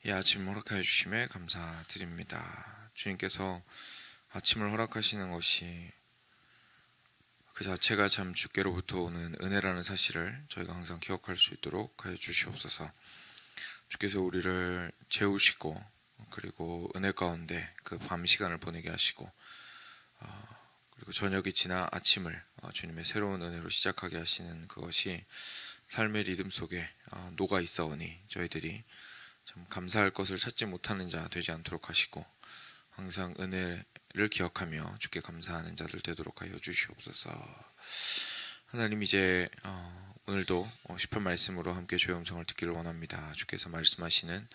이 아침 허락하여 주심에 감사드립니다. 주님께서 아침을 허락하시는 것이 그 자체가 참 주께로부터 오는 은혜라는 사실을 저희가 항상 기억할 수 있도록 하여 주시옵소서. 주께서 우리를 재우시고 그리고 은혜 가운데 그 밤 시간을 보내게 하시고 그리고 저녁이 지나 아침을 주님의 새로운 은혜로 시작하게 하시는 그것이 삶의 리듬 속에 녹아 있어오니 저희들이 참 감사할 것을 찾지 못하는 자 되지 않도록 하시고 항상 은혜를 기억하며 주께 감사하는 자들 되도록 하여 주시옵소서. 하나님, 이제 오늘도 시편 말씀으로 함께 주의 음성을 듣기를 원합니다. 주께서 말씀하시는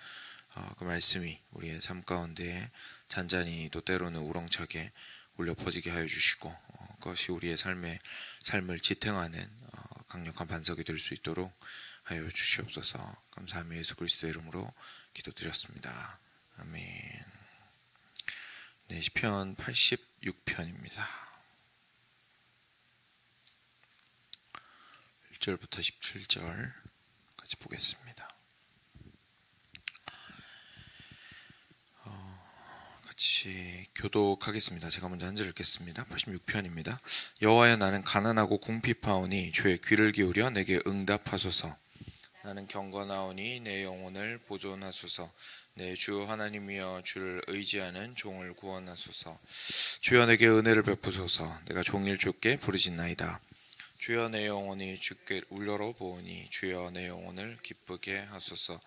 그 말씀이 우리의 삶 가운데 잔잔히 또 때로는 우렁차게 울려 퍼지게 하여 주시고 그것이 우리의 삶을 지탱하는 강력한 반석이 될 수 있도록 하여 주시옵소서. 감사하며 예수 그리스도의 이름으로 기도드렸습니다. 아멘. 네, 시편 86편입니다. 1절부터 17절 같이 보겠습니다. 같이 교독하겠습니다. 제가 먼저 한 절 읽겠습니다. 86편입니다. 여호와여, 나는 가난하고 궁핍하오니 주의 귀를 기울여 내게 응답하소서. 나는 경건하오니 내 영혼을 보존하소서. 내 주 하나님이여, 주를 의지하는 종을 구원하소서. 주여, 내게 은혜를 베푸소서. 내가 종일 주께 부르짖나이다. 주여, 내 영혼이 주께 울려러 보오니 주여, 내 영혼을 기쁘게 하소서.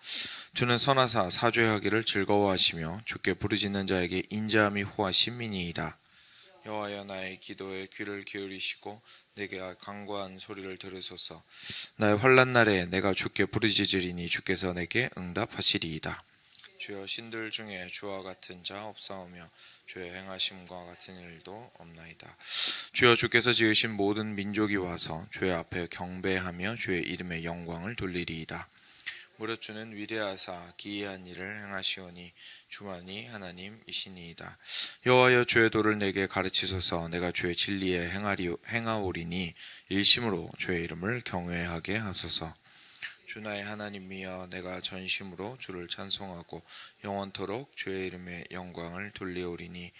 주는 선하사 사죄하기를 즐거워하시며 주께 부르짖는 자에게 인자함이 후하심이니이다. 여호와여, 나의 기도에 귀를 기울이시고 내게 간구한 소리를 들으소서. 나의 환난 날에 내가 주께 부르짖으리니 주께서 내게 응답하시리이다. 주여, 신들 중에 주와 같은 자 없사오며 주의 행하심과 같은 일도 없나이다. 주여, 주께서 지으신 모든 민족이 와서 주의 앞에 경배하며 주의 이름의 영광을 돌리리이다. 무릇 주는 위대하사 기이한 일을 행하시오니 주만이 하나님이시니이다. 여호와여, 주의 도를 내게 가르치소서. 내가 주의 진리에 행하오리니 일심으로 주의 이름을 경외하게 하소서. 주 나의 하나님이여, 내가 전심으로 주를 찬송하고 영원토록 주의 이름의 영광을 돌리오리니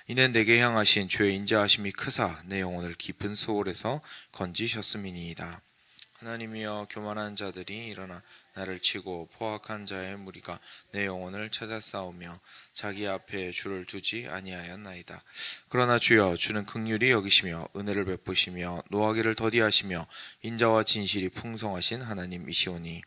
이는 내게 향하신 주의 인자하심이 크사 내 영혼을 깊은 소홀에서 건지셨음이니이다. 하나님이여, 교만한 자들이 일어나 나를 치고 포악한 자의 무리가 내 영혼을 찾아 싸우며 자기 앞에 주를 두지 아니하였나이다. 그러나 주여, 주는 긍휼히 여기시며 은혜를 베푸시며 노하기를 더디하시며 인자와 진실이 풍성하신 하나님이시오니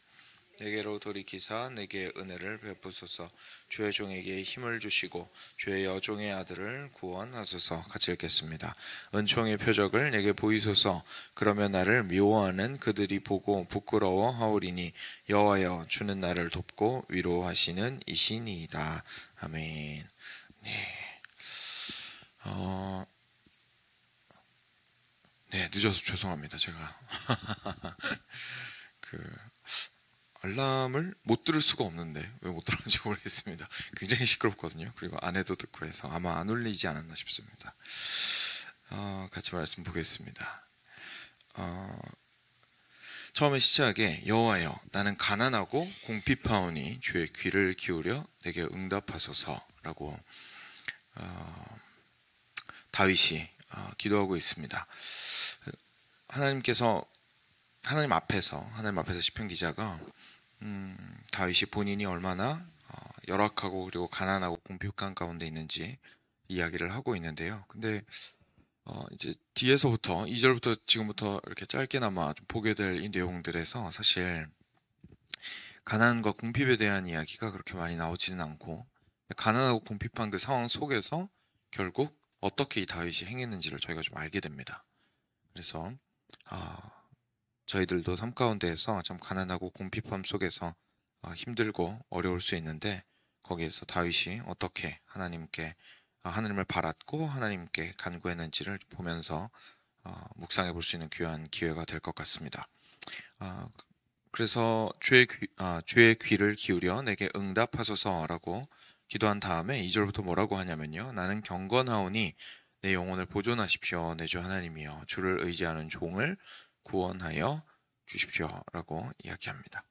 내게로 돌이키사 내게 은혜를 베푸소서. 주의 종에게 힘을 주시고 주의 여종의 아들을 구원하소서. 같이 읽겠습니다. 은총의 표적을 내게 보이소서. 그러면 나를 미워하는 그들이 보고 부끄러워하오리니 여호와여, 주는 나를 돕고 위로하시는 이시니이다. 아멘. 네. 네, 늦어서 죄송합니다. 제가 알람을 못 들을 수가 없는데 왜 못 들었는지 모르겠습니다. 굉장히 시끄럽거든요. 그리고 아내도 듣고 해서 아마 안 울리지 않았나 싶습니다. 같이 말씀 보겠습니다. 처음에 시작에 여호와여, 나는 가난하고 궁핍하오니 주의 귀를 기울여 내게 응답하소서라고 다윗이 기도하고 있습니다. 하나님 앞에서 시편 기자가 다윗이 본인이 얼마나 열악하고 그리고 가난하고 궁핍한 가운데 있는지 이야기를 하고 있는데요. 근데 이제 뒤에서부터 2절부터 지금부터 이렇게 짧게나마 좀 보게 될 이 내용들에서 사실 가난과 궁핍에 대한 이야기가 그렇게 많이 나오지는 않고 가난하고 궁핍한 그 상황 속에서 결국 어떻게 이 다윗이 행했는지를 저희가 좀 알게 됩니다. 그래서 저희들도 삶 가운데에서 참 가난하고 궁핍함 속에서 힘들고 어려울 수 있는데 거기에서 다윗이 어떻게 하나님을 바랐고 하나님께 간구했는지를 보면서 묵상해 볼 수 있는 귀한 기회가 될 것 같습니다. 그래서 주의 귀를 기울여 내게 응답하소서라고 기도한 다음에 2절부터 뭐라고 하냐면요. 나는 경건하오니 내 영혼을 보존하십시오. 내 주 하나님이여, 주를 의지하는 종을 구원하여 주십시오 라고 이야기합니다.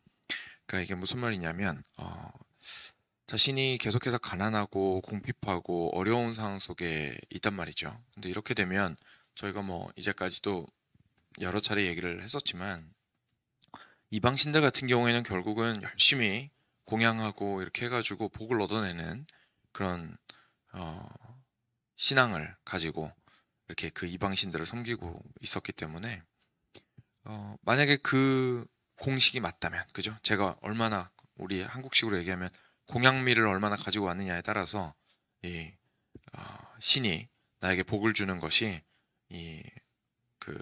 그러니까 이게 무슨 말이냐면 자신이 계속해서 가난하고 궁핍하고 어려운 상황 속에 있단 말이죠. 근데 이렇게 되면 저희가 뭐 이제까지도 여러 차례 얘기를 했었지만 이방신들 같은 경우에는 결국은 열심히 공양하고 이렇게 해가지고 복을 얻어내는 그런 어, 신앙을 가지고 이렇게 그 이방신들을 섬기고 있었기 때문에 만약에 그 공식이 맞다면, 그죠? 제가 얼마나, 우리 한국식으로 얘기하면 공양미를 얼마나 가지고 왔느냐에 따라서 이 신이 나에게 복을 주는 것이 이 그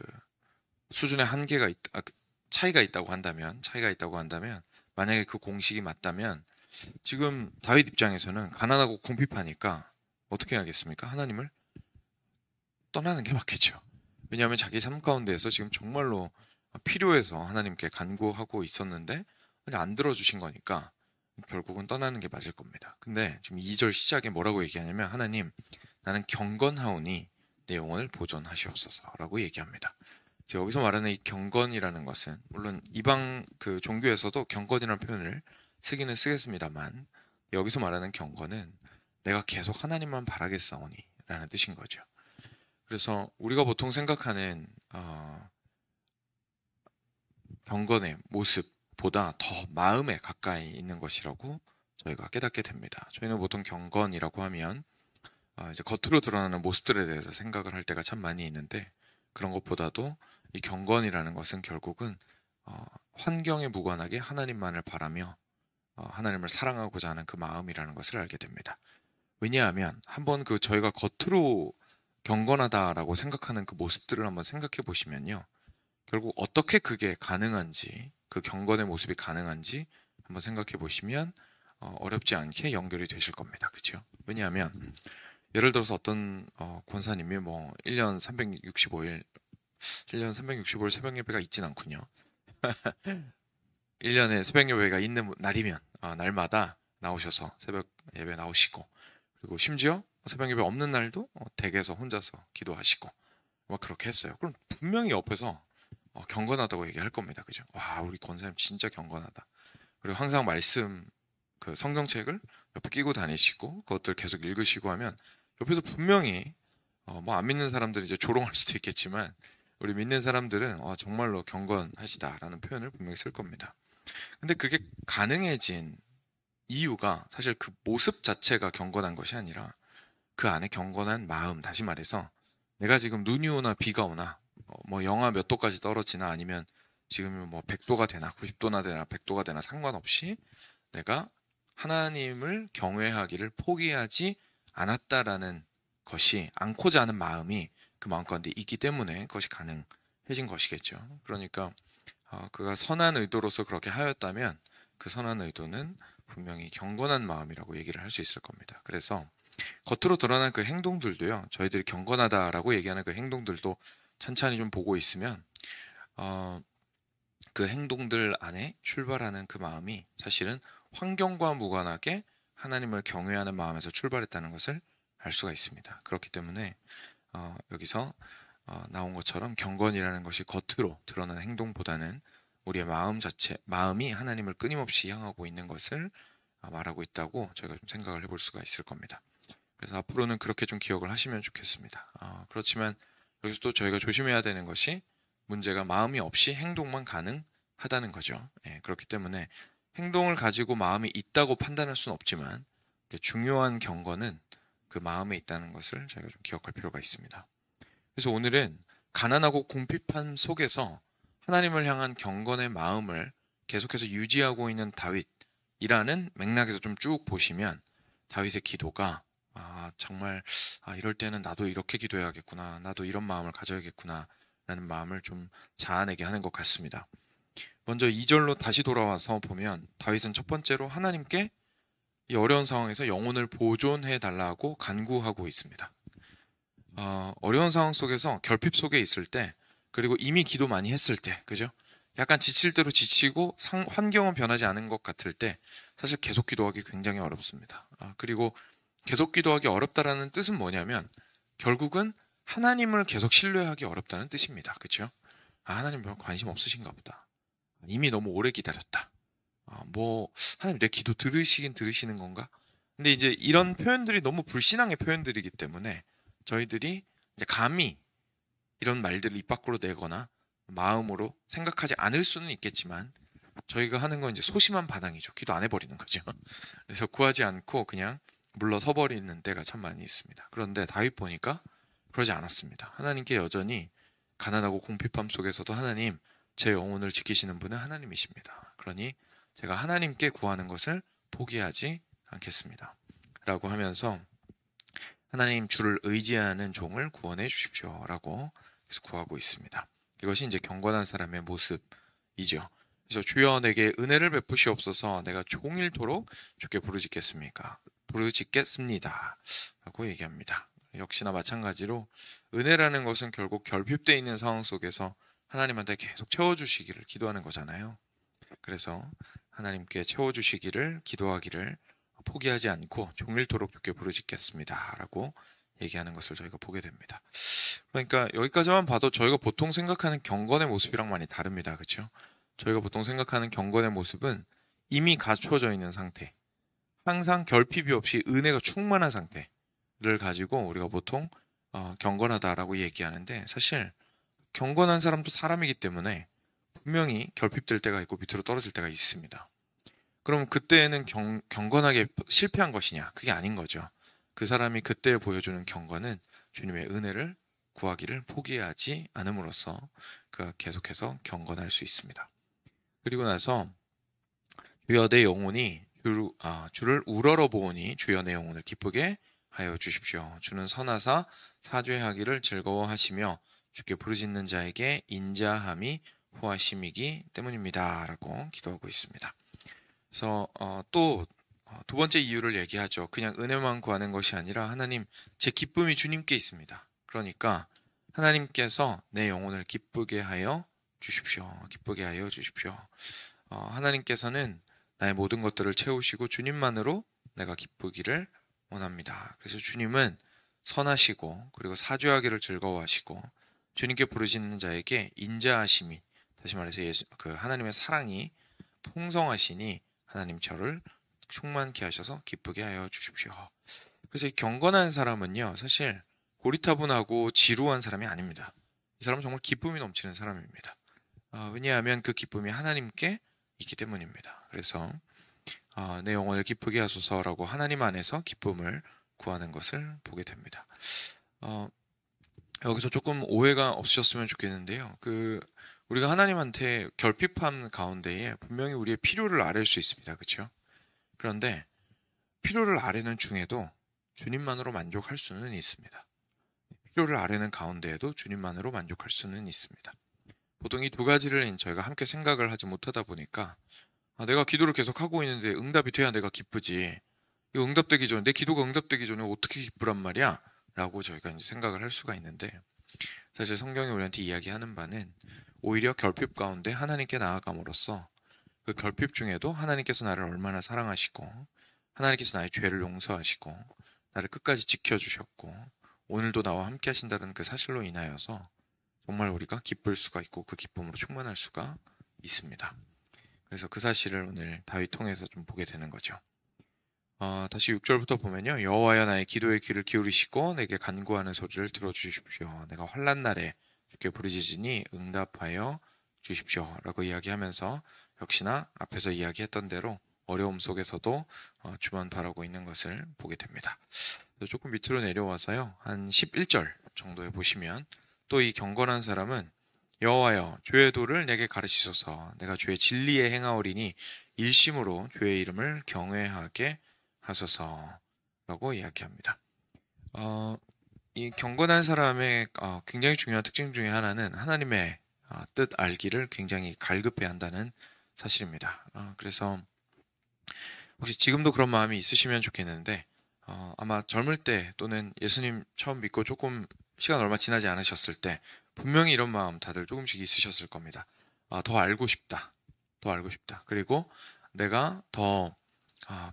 수준의 한계가 차이가 있다고 한다면 만약에 그 공식이 맞다면 지금 다윗 입장에서는 가난하고 궁핍하니까 어떻게 하겠습니까? 하나님을 떠나는 게 맞겠죠. 왜냐하면 자기 삶 가운데에서 지금 정말로 필요해서 하나님께 간구하고 있었는데 안 들어주신 거니까 결국은 떠나는 게 맞을 겁니다. 근데 지금 2절 시작에 뭐라고 얘기하냐면 하나님, 나는 경건하오니 내 영혼을 보존하시옵소서라고 얘기합니다. 여기서 말하는 이 경건이라는 것은 물론 이방 그 종교에서도 경건이라는 표현을 쓰기는 쓰겠습니다만 여기서 말하는 경건은 내가 계속 하나님만 바라겠사오니 라는 뜻인 거죠. 그래서 우리가 보통 생각하는 경건의 모습보다 더 마음에 가까이 있는 것이라고 저희가 깨닫게 됩니다. 저희는 보통 경건이라고 하면 이제 겉으로 드러나는 모습들에 대해서 생각을 할 때가 참 많이 있는데 그런 것보다도 이 경건이라는 것은 결국은 환경에 무관하게 하나님만을 바라며 하나님을 사랑하고자 하는 그 마음이라는 것을 알게 됩니다. 왜냐하면 한번 그 저희가 겉으로 경건하다라고 생각하는 그 모습들을 한번 생각해 보시면요. 결국 어떻게 그게 가능한지, 그 경건의 모습이 가능한지 한번 생각해 보시면 어렵지 않게 연결이 되실 겁니다. 그렇죠? 왜냐하면 예를 들어서 어떤 권사님이 뭐 1년 365일 새벽 예배가 있진 않군요. 1년에 새벽 예배가 있는 날이면 날마다 나오셔서 새벽 예배 나오시고 그리고 심지어 새벽 예배 없는 날도 댁에서 혼자서 기도하시고 뭐 그렇게 했어요. 그럼 분명히 옆에서 경건하다고 얘기할 겁니다. 그죠? 와, 우리 권사님 진짜 경건하다. 그리고 항상 말씀 그 성경책을 옆에 끼고 다니시고 그것들 계속 읽으시고 하면 옆에서 분명히 뭐 안 믿는 사람들이 이제 조롱할 수도 있겠지만 우리 믿는 사람들은 정말로 경건하시다라는 표현을 분명히 쓸 겁니다. 근데 그게 가능해진 이유가 사실 그 모습 자체가 경건한 것이 아니라 그 안에 경건한 마음, 다시 말해서 내가 지금 눈이 오나 비가 오나 뭐 영하 몇 도까지 떨어지나 아니면 지금 뭐 100도가 되나 90도나 되나 100도가 되나 상관없이 내가 하나님을 경외하기를 포기하지 않았다라는 것이 않고자 하는 마음이 그 마음 가운데 있기 때문에 그것이 가능해진 것이겠죠. 그러니까 그가 선한 의도로서 그렇게 하였다면 그 선한 의도는 분명히 경건한 마음이라고 얘기를 할 수 있을 겁니다. 그래서 겉으로 드러난 그 행동들도요, 저희들이 경건하다라고 얘기하는 그 행동들도 찬찬히 좀 보고 있으면 그 행동들 안에 출발하는 그 마음이 사실은 환경과 무관하게 하나님을 경외하는 마음에서 출발했다는 것을 알 수가 있습니다. 그렇기 때문에 여기서 나온 것처럼 경건이라는 것이 겉으로 드러나는 행동보다는 우리의 마음 자체, 마음이 하나님을 끊임없이 향하고 있는 것을 말하고 있다고 저희가 좀 생각을 해볼 수가 있을 겁니다. 그래서 앞으로는 그렇게 좀 기억을 하시면 좋겠습니다. 그렇지만 여기서 또 저희가 조심해야 되는 것이 문제가 마음이 없이 행동만 가능하다는 거죠. 그렇기 때문에 행동을 가지고 마음이 있다고 판단할 수는 없지만 중요한 경건은 그 마음에 있다는 것을 저희가 좀 기억할 필요가 있습니다. 그래서 오늘은 가난하고 궁핍한 속에서 하나님을 향한 경건의 마음을 계속해서 유지하고 있는 다윗이라는 맥락에서 좀 쭉 보시면 다윗의 기도가 정말 이럴 때는 나도 이렇게 기도해야겠구나, 나도 이런 마음을 가져야겠구나 라는 마음을 좀 자아내게 하는 것 같습니다. 먼저 2절로 다시 돌아와서 보면 다윗은 첫 번째로 하나님께 이 어려운 상황에서 영혼을 보존해 달라고 간구하고 있습니다. 어려운 상황 속에서 결핍 속에 있을 때, 그리고 이미 기도 많이 했을 때, 그죠? 약간 지칠 대로 지치고 환경은 변하지 않은 것 같을 때 사실 계속 기도하기 굉장히 어렵습니다. 그리고 계속 기도하기 어렵다라는 뜻은 뭐냐면 결국은 하나님을 계속 신뢰하기 어렵다는 뜻입니다. 그렇죠? 하나님 별로 관심 없으신가 보다. 이미 너무 오래 기다렸다. 뭐 하나님 내 기도 들으시긴 들으시는 건가? 근데 이제 이런 표현들이 너무 불신앙의 표현들이기 때문에 저희들이 이제 감히 이런 말들을 입 밖으로 내거나 마음으로 생각하지 않을 수는 있겠지만 저희가 하는 건 이제 소심한 반항이죠. 기도 안 해버리는 거죠. 그래서 구하지 않고 그냥 물러서 버리는 때가 참 많이 있습니다. 그런데 다윗 보니까 그러지 않았습니다. 하나님께 여전히 가난하고 궁핍함 속에서도 하나님, 제 영혼을 지키시는 분은 하나님이십니다. 그러니 제가 하나님께 구하는 것을 포기하지 않겠습니다. 라고 하면서 하나님, 주를 의지하는 종을 구원해 주십시오. 라고 계속 구하고 있습니다. 이것이 이제 경건한 사람의 모습이죠. 그래서 주여 내게 은혜를 베푸시옵소서, 내가 종일토록 주께 부르짖겠습니다. 라고 얘기합니다. 역시나 마찬가지로 은혜라는 것은 결국 결핍되어 있는 상황 속에서 하나님한테 계속 채워주시기를 기도하는 거잖아요. 그래서 하나님께 채워주시기를 기도하기를 포기하지 않고 종일토록 주께 부르짖겠습니다. 라고 얘기하는 것을 저희가 보게 됩니다. 그러니까 여기까지만 봐도 저희가 보통 생각하는 경건의 모습이랑 많이 다릅니다. 그렇죠? 저희가 보통 생각하는 경건의 모습은 이미 갖춰져 있는 상태, 항상 결핍이 없이 은혜가 충만한 상태를 가지고 우리가 보통 경건하다라고 얘기하는데, 사실 경건한 사람도 사람이기 때문에 분명히 결핍될 때가 있고 밑으로 떨어질 때가 있습니다. 그럼 그때는 경건하게 실패한 것이냐? 그게 아닌 거죠. 그 사람이 그때 보여주는 경건은 주님의 은혜를 구하기를 포기하지 않음으로써 그가 계속해서 경건할 수 있습니다. 그리고 나서 주여 내 영혼이 주를 우러러 보오니 주여 내 영혼을 기쁘게 하여 주십시오. 주는 선하사 사죄하기를 즐거워하시며 주께 부르짖는 자에게 인자함이 후하심이기 때문입니다. 라고 기도하고 있습니다. 그래서 또 두 번째 이유를 얘기하죠. 그냥 은혜만 구하는 것이 아니라 하나님, 제 기쁨이 주님께 있습니다. 그러니까 하나님께서 내 영혼을 기쁘게 하여 주십시오. 기쁘게 하여 주십시오. 하나님께서는 나의 모든 것들을 채우시고 주님만으로 내가 기쁘기를 원합니다. 그래서 주님은 선하시고 그리고 사죄하기를 즐거워하시고 주님께 부르짖는 자에게 인자하심이, 다시 말해서 하나님의 사랑이 풍성하시니 하나님 저를 충만케 하셔서 기쁘게 하여 주십시오. 그래서 이 경건한 사람은요, 사실 고리타분하고 지루한 사람이 아닙니다. 이 사람은 정말 기쁨이 넘치는 사람입니다. 왜냐하면 그 기쁨이 하나님께 있기 때문입니다. 그래서 내 영혼을 기쁘게 하소서라고 하나님 안에서 기쁨을 구하는 것을 보게 됩니다. 여기서 조금 오해가 없으셨으면 좋겠는데요. 우리가 하나님한테 결핍함 가운데에 분명히 우리의 필요를 아뢰일 수 있습니다. 그렇죠? 그런데 필요를 아뢰는 중에도 주님만으로 만족할 수는 있습니다. 필요를 아뢰는 가운데에도 주님만으로 만족할 수는 있습니다. 보통 이 두 가지를 저희가 함께 생각을 하지 못하다 보니까 내가 기도를 계속 하고 있는데 응답이 돼야 내가 기쁘지, 이거 응답되기 전에, 내 기도가 응답되기 전에 어떻게 기쁘란 말이야? 라고 저희가 이제 생각을 할 수가 있는데, 사실 성경이 우리한테 이야기하는 바는 오히려 결핍 가운데 하나님께 나아감으로써 그 결핍 중에도 하나님께서 나를 얼마나 사랑하시고 하나님께서 나의 죄를 용서하시고 나를 끝까지 지켜주셨고 오늘도 나와 함께 하신다는 그 사실로 인하여서 정말 우리가 기쁠 수가 있고 그 기쁨으로 충만할 수가 있습니다. 그래서 그 사실을 오늘 다윗 통해서 좀 보게 되는 거죠. 다시 6절부터 보면요. 여호와여 나의 기도에 귀를 기울이시고 내게 간구하는 소리를 들어주십시오. 내가 환난 날에 주께 부르짖으니 응답하여 주십시오. 라고 이야기하면서 역시나 앞에서 이야기했던 대로 어려움 속에서도 주만 바라고 있는 것을 보게 됩니다. 조금 밑으로 내려와서요. 한 11절 정도에 보시면 또 이 경건한 사람은 여호와여 주의 도를 내게 가르치소서, 내가 주의 진리에 행하오리니 일심으로 주의 이름을 경외하게 하소서라고 이야기합니다. 이 경건한 사람의 굉장히 중요한 특징 중에 하나는 하나님의 뜻 알기를 굉장히 갈급해 한다는 사실입니다. 그래서 혹시 지금도 그런 마음이 있으시면 좋겠는데 아마 젊을 때 또는 예수님 처음 믿고 조금 시간 얼마 지나지 않으셨을 때 분명히 이런 마음 다들 조금씩 있으셨을 겁니다. 더 알고 싶다. 더 알고 싶다. 그리고 내가 더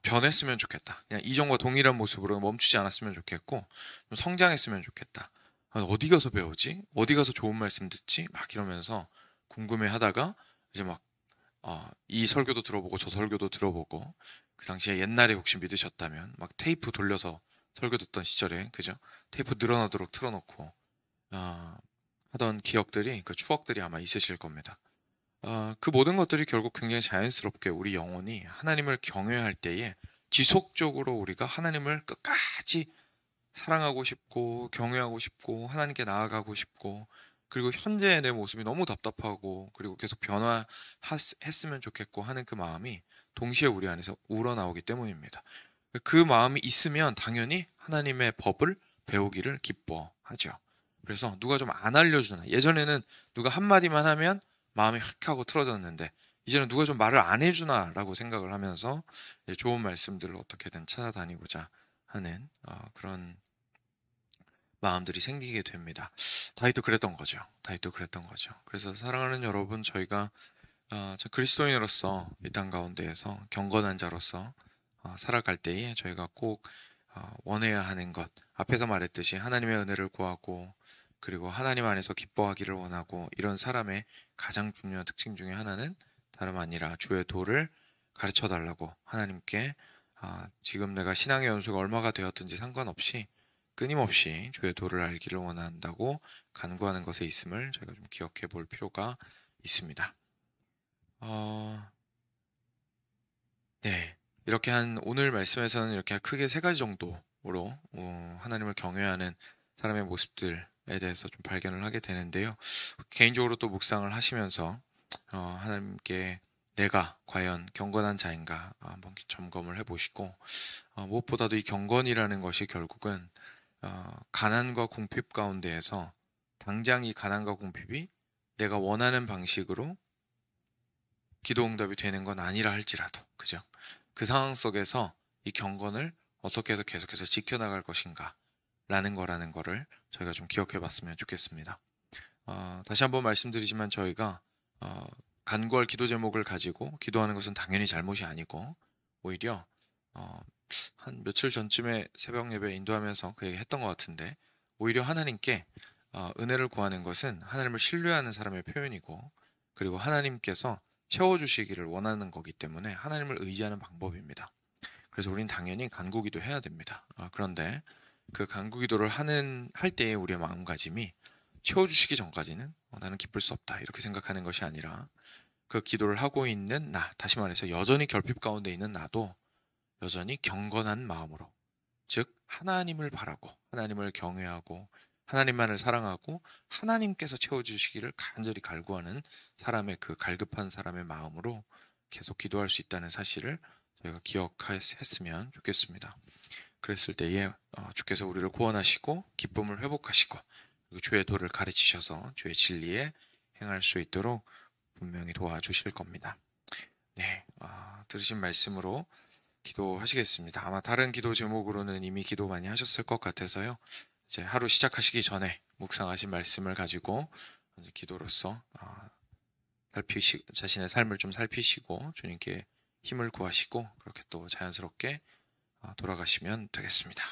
변했으면 좋겠다. 그냥 이전과 동일한 모습으로 멈추지 않았으면 좋겠고 좀 성장했으면 좋겠다. 어디 가서 배우지? 어디 가서 좋은 말씀 듣지? 막 이러면서 궁금해하다가 이제 막 이 설교도 들어보고 저 설교도 들어보고 그 당시에 옛날에 혹시 믿으셨다면 막 테이프 돌려서 설교 듣던 시절에 그죠? 테이프 늘어나도록 틀어놓고 하던 기억들이 그 추억들이 아마 있으실 겁니다. 그 모든 것들이 결국 굉장히 자연스럽게 우리 영혼이 하나님을 경외할 때에 지속적으로 우리가 하나님을 끝까지 사랑하고 싶고 경외하고 싶고 하나님께 나아가고 싶고 그리고 현재의 내 모습이 너무 답답하고 그리고 계속 변화했으면 좋겠고 하는 그 마음이 동시에 우리 안에서 우러나오기 때문입니다. 그 마음이 있으면 당연히 하나님의 법을 배우기를 기뻐하죠. 그래서 누가 좀 안 알려주나, 예전에는 누가 한마디만 하면 마음이 휙 하고 틀어졌는데 이제는 누가 좀 말을 안 해주나 라고 생각을 하면서 좋은 말씀들을 어떻게든 찾아다니고자 하는 그런 마음들이 생기게 됩니다. 다윗도 그랬던 거죠. 그래서 사랑하는 여러분, 저희가 그리스도인으로서 이 땅 가운데에서 경건한 자로서 살아갈 때에 저희가 꼭 원해야 하는 것, 앞에서 말했듯이 하나님의 은혜를 구하고 그리고 하나님 안에서 기뻐하기를 원하고, 이런 사람의 가장 중요한 특징 중에 하나는 다름 아니라 주의 도를 가르쳐 달라고 하나님께 지금 내가 신앙의 연수가 얼마가 되었든지 상관없이 끊임없이 주의 도를 알기를 원한다고 간구하는 것에 있음을 저희가 좀 기억해 볼 필요가 있습니다. 네, 이렇게 오늘 말씀에서는 이렇게 크게 세 가지 정도로 하나님을 경외하는 사람의 모습들에 대해서 좀 발견을 하게 되는데요. 개인적으로 또 묵상을 하시면서 하나님께 내가 과연 경건한 자인가 한번 점검을 해보시고, 무엇보다도 이 경건이라는 것이 결국은 가난과 궁핍 가운데에서 당장 이 가난과 궁핍이 내가 원하는 방식으로 기도 응답이 되는 건 아니라 할지라도, 그죠? 그 상황 속에서 이 경건을 어떻게 해서 계속해서 지켜나갈 것인가 라는 거를 저희가 좀 기억해 봤으면 좋겠습니다. 다시 한번 말씀드리지만 저희가 간구할 기도 제목을 가지고 기도하는 것은 당연히 잘못이 아니고, 오히려 한 며칠 전쯤에 새벽 예배 인도하면서 그 얘기 했던 것 같은데, 오히려 하나님께 은혜를 구하는 것은 하나님을 신뢰하는 사람의 표현이고, 그리고 하나님께서 채워주시기를 원하는 거기 때문에 하나님을 의지하는 방법입니다. 그래서 우린 당연히 간구기도 해야 됩니다. 그런데 그 간구기도를 할 때의 우리의 마음가짐이 채워주시기 전까지는 나는 기쁠 수 없다 이렇게 생각하는 것이 아니라, 그 기도를 하고 있는 나, 다시 말해서 여전히 결핍 가운데 있는 나도 여전히 경건한 마음으로, 즉 하나님을 바라고 하나님을 경외하고 하나님만을 사랑하고 하나님께서 채워주시기를 간절히 갈구하는 사람의, 그 갈급한 사람의 마음으로 계속 기도할 수 있다는 사실을 저희가 기억했으면 좋겠습니다. 그랬을 때에 주께서 우리를 구원하시고 기쁨을 회복하시고 그리고 주의 도를 가르치셔서 주의 진리에 행할 수 있도록 분명히 도와주실 겁니다. 네, 들으신 말씀으로 기도하시겠습니다. 아마 다른 기도 제목으로는 이미 기도 많이 하셨을 것 같아서요. 이제 하루 시작하시기 전에 묵상하신 말씀을 가지고 이제 기도로서 자신의 삶을 좀 살피시고 주님께 힘을 구하시고 그렇게 또 자연스럽게 돌아가시면 되겠습니다.